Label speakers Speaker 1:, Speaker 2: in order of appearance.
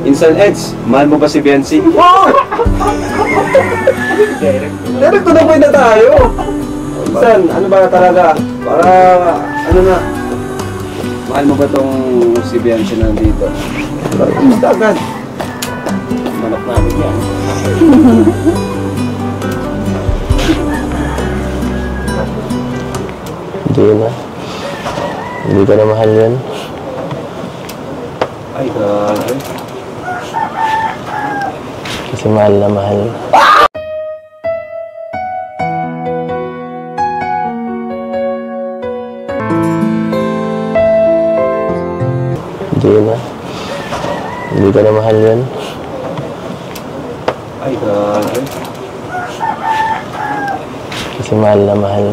Speaker 1: Instant Edge, mahal mo ba si Biancy? Direct to the point na tayo. Insan, ano ba talaga? Para, ano na, mahal mo ba tong si Biancy nandito? Basta agad. Manok namin yan.
Speaker 2: Hindi na. Hindi ko na mahal yan.
Speaker 1: Ay, grabe.
Speaker 2: Kasi mahal na mahal. Hindi na. Hindi ko na mahal yan.
Speaker 1: Ay, grabe.
Speaker 2: Kasi mahal na mahal.